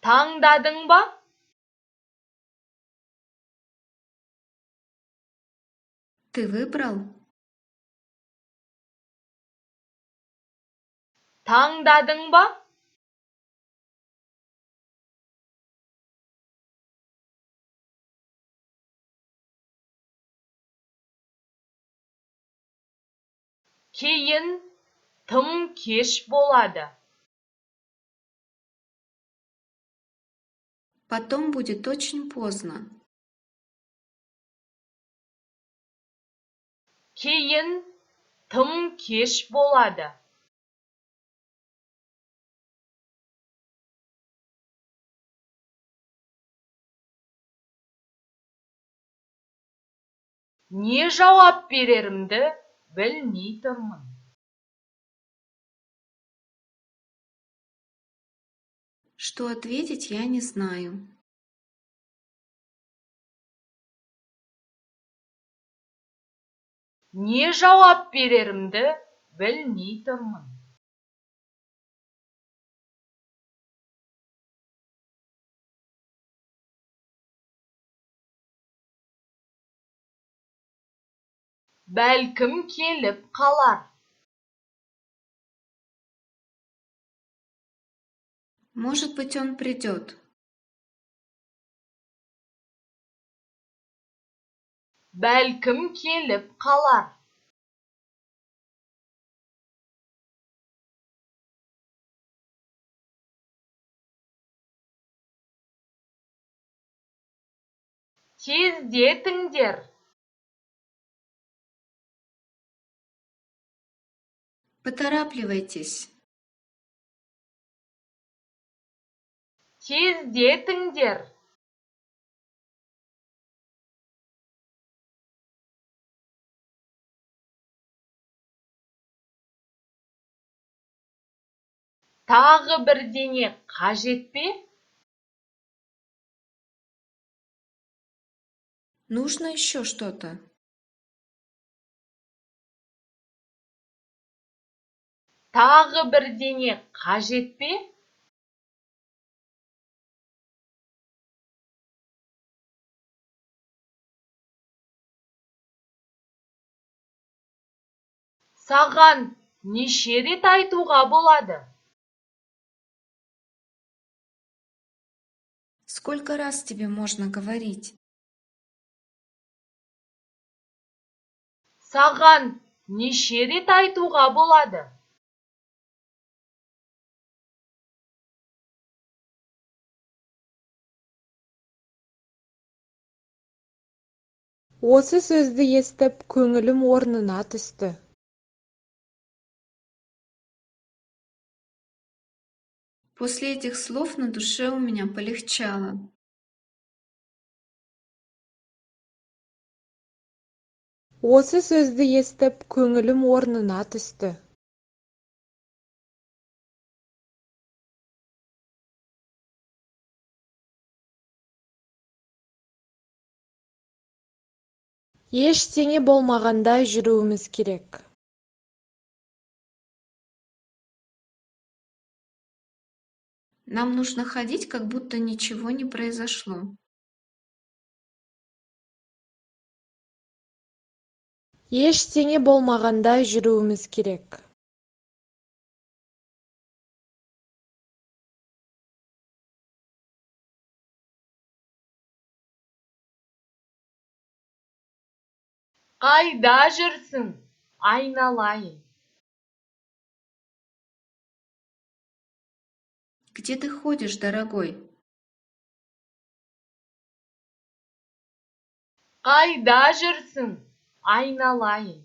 Таңдадың ба? Ты выбрал? Таңдадың ба? Кейін тым кеш болады. Потом будет очень поздно. Кейін тым кеш болады. Не жауап берерімді білмей тұрмын. Что ответить, я не знаю. Не жауап берерімді білмей тұрмын. Бәлкім келіп қалар. Может быть, он придет. Бәлкім келіп қалар. Тездетіңдер. Поторапливайтесь. Тездетіңдер. Тағы бірдеңе қажет пе? Нужно еще что-то? Тағы бірдеңе қажет пе? Саған неше рет айтуға болады? Сколько раз тебе можно говорить? Саған неше рет айтуға болады? Осы сөзді естіп, көңілім орнына түсті. После этих слов на душе у меня полегчало. Осы сөзді естіп, көңілім орнына түсті. Ештеңе болмағандай жүруіміз керек. Нам нужно ходить, как будто ничего не произошло. Ештеңе болмағандай жүруіміз керек. Қайда жүрсің? Айналайын. Где ты ходишь, дорогой? Қайда жүрсің? Айналайын.